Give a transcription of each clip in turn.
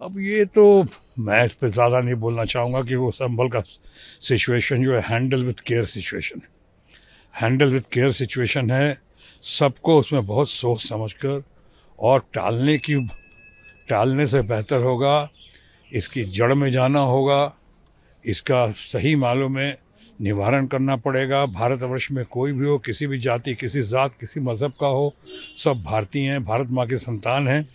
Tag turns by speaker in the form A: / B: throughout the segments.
A: अब ये तो मैं इस पे ज़्यादा नहीं बोलना चाहूँगा कि वो संभल का सिचुएशन जो है हैंडल विथ केयर सिचुएशन है। हैंडल विथ केयर सिचुएशन है। सबको उसमें बहुत सोच समझकर और टालने से बेहतर होगा इसकी जड़ में जाना होगा। इसका सही मालूम में निवारण करना पड़ेगा। भारतवर्ष में कोई भी हो, किसी भी जाति, किसी ज़ात, किसी मज़हब का हो, सब भारतीय हैं, भारत माँ की संतान हैं।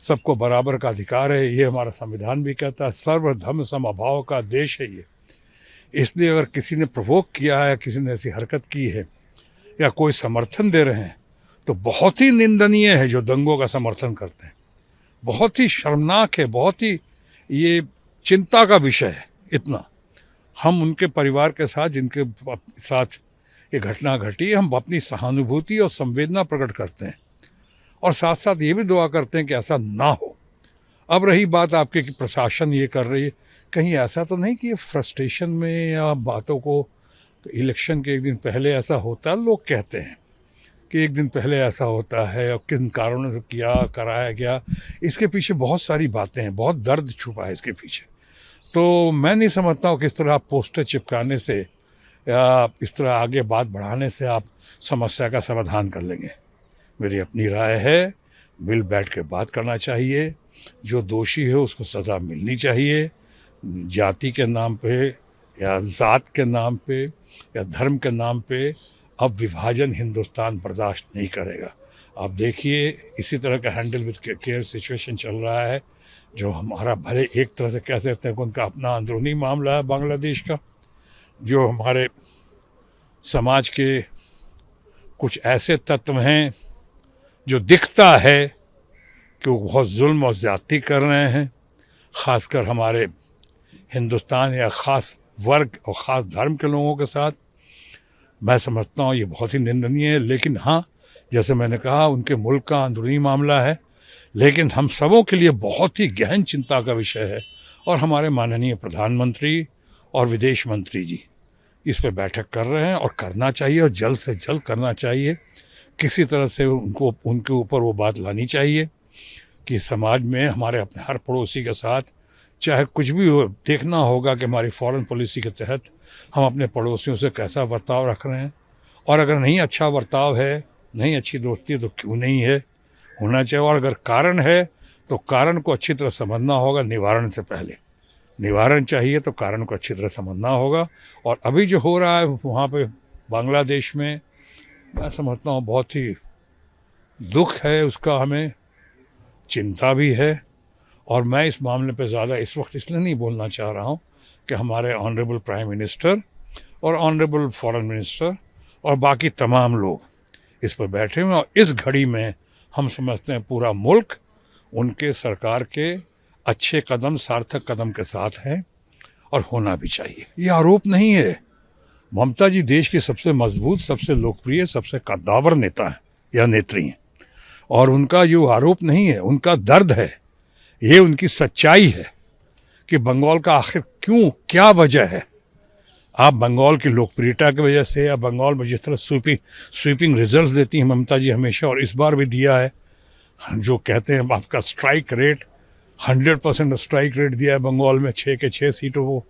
A: सबको बराबर का अधिकार है, ये हमारा संविधान भी कहता है। सर्वधर्म समभाव का देश है ये। इसलिए अगर किसी ने प्रोवोक किया है, किसी ने ऐसी हरकत की है या कोई समर्थन दे रहे हैं तो बहुत ही निंदनीय है जो दंगों का समर्थन करते हैं। बहुत ही शर्मनाक है, बहुत ही ये चिंता का विषय है। इतना हम उनके परिवार के साथ जिनके साथ ये घटना घटी, हम अपनी सहानुभूति और संवेदना प्रकट करते हैं और साथ साथ ये भी दुआ करते हैं कि ऐसा ना हो। अब रही बात आपके कि प्रशासन ये कर रही है, कहीं ऐसा तो नहीं कि ये फ्रस्ट्रेशन में या बातों को, इलेक्शन के एक दिन पहले ऐसा होता है, लोग कहते हैं कि एक दिन पहले ऐसा होता है और किन कारणों से कराया गया। इसके पीछे बहुत सारी बातें हैं, बहुत दर्द छुपा है इसके पीछे। तो मैं नहीं समझता हूँ किस तरह आप पोस्टर चिपकाने से या इस तरह आगे बात बढ़ाने से आप समस्या का समाधान कर लेंगे। मेरी अपनी राय है, मिल बैठ के बात करना चाहिए। जो दोषी है उसको सज़ा मिलनी चाहिए। जाति के नाम पे या ज़ात के नाम पे या धर्म के नाम पे अब विभाजन हिंदुस्तान बर्दाश्त नहीं करेगा। आप देखिए इसी तरह का हैंडल विद केयर सिचुएशन चल रहा है, जो हमारा भले एक तरह से कह सकते हैं कि उनका अपना अंदरूनी मामला है बांग्लादेश का, जो हमारे समाज के कुछ ऐसे तत्व हैं जो दिखता है कि वो बहुत जुल्म और ज़्यादती कर रहे हैं, ख़ासकर हमारे हिंदुस्तान या ख़ास वर्ग और ख़ास धर्म के लोगों के साथ। मैं समझता हूँ ये बहुत ही निंदनीय है। लेकिन हाँ, जैसे मैंने कहा, उनके मुल्क का अंदरूनी मामला है, लेकिन हम सबों के लिए बहुत ही गहन चिंता का विषय है। और हमारे माननीय प्रधानमंत्री और विदेश मंत्री जी इस पर बैठक कर रहे हैं और करना चाहिए और जल्द से जल्द करना चाहिए। किसी तरह से उनके ऊपर वो बात लानी चाहिए कि समाज में हमारे अपने हर पड़ोसी के साथ चाहे कुछ भी हो, देखना होगा कि हमारी फॉरेन पॉलिसी के तहत हम अपने पड़ोसियों से कैसा बर्ताव रख रहे हैं। और अगर नहीं अच्छा बर्ताव है, नहीं अच्छी दोस्ती है, तो क्यों नहीं है, होना चाहिए। और अगर कारण है तो कारण को अच्छी तरह समझना होगा। निवारण से पहले निवारण चाहिए तो कारण को अच्छी तरह समझना होगा। और अभी जो हो रहा है वहाँ पे बांग्लादेश में, मैं समझता हूँ बहुत ही दुख है उसका, हमें चिंता भी है। और मैं इस मामले पे ज़्यादा इस वक्त इसलिए नहीं बोलना चाह रहा हूँ कि हमारे ऑनरेबल प्राइम मिनिस्टर और ऑनरेबल फॉरेन मिनिस्टर और बाकी तमाम लोग इस पर बैठे हुए हैं। और इस घड़ी में हम समझते हैं पूरा मुल्क उनके सरकार के अच्छे कदम, सार्थक कदम के साथ है और होना भी चाहिए। ये आरोप नहीं है। ममता जी देश की सबसे मजबूत, सबसे लोकप्रिय, सबसे कद्दावर नेता है या नेत्री हैं। और उनका ये आरोप नहीं है, उनका दर्द है, ये उनकी सच्चाई है कि बंगाल का आखिर क्यों, क्या वजह है। आप बंगाल की लोकप्रियता की वजह से या बंगाल में जिस तरह स्वीपिंग रिजल्ट्स देती हैं ममता जी हमेशा, और इस बार भी दिया है, जो कहते हैं आपका स्ट्राइक रेट 100% स्ट्राइक रेट दिया है बंगाल में, 6 के 6 सीटों को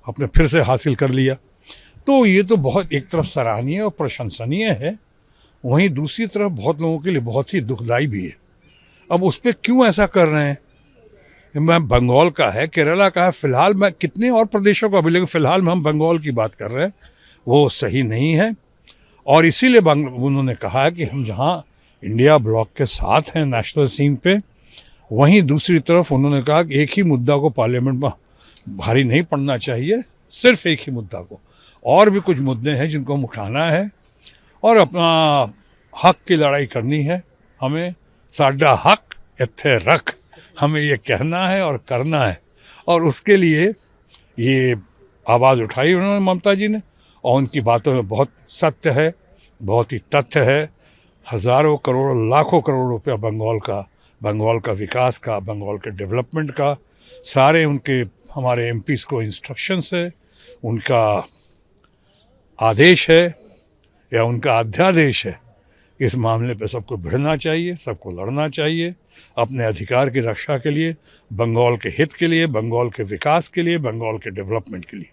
A: अपने फिर से हासिल कर लिया। तो ये तो बहुत एक तरफ सराहनीय और प्रशंसनीय है, वहीं दूसरी तरफ बहुत लोगों के लिए बहुत ही दुखदाई भी है। अब उस पर क्यों ऐसा कर रहे हैं, मैं बंगाल का है, केरला का है, फिलहाल मैं कितने और प्रदेशों का भी, लेकिन फिलहाल में हम बंगाल की बात कर रहे हैं, वो सही नहीं है। और इसीलिए उन्होंने कहा है कि हम जहाँ इंडिया ब्लॉक के साथ हैं नेशनल सीन पे, वहीं दूसरी तरफ उन्होंने कहा कि एक ही मुद्दा को पार्लियामेंट में भारी नहीं पड़ना चाहिए, सिर्फ एक ही मुद्दा को, और भी कुछ मुद्दे हैं जिनको हम उठाना है और अपना हक की लड़ाई करनी है। हमें साडा हक इत्थे रख, हमें ये कहना है और करना है। और उसके लिए ये आवाज़ उठाई उन्होंने, ममता जी ने, और उनकी बातों में बहुत सत्य है, बहुत ही तथ्य है। हज़ारों करोड़, लाखों करोड़ रुपया बंगाल का विकास का, बंगाल के डेवलपमेंट का, सारे उनके हमारे एमपीज़ को इंस्ट्रक्शंस है, उनका आदेश है या उनका अध्यादेश है इस मामले पे सबको भिड़ना चाहिए, सबको लड़ना चाहिए अपने अधिकार की रक्षा के लिए, बंगाल के हित के लिए, बंगाल के विकास के लिए, बंगाल के डेवलपमेंट के लिए।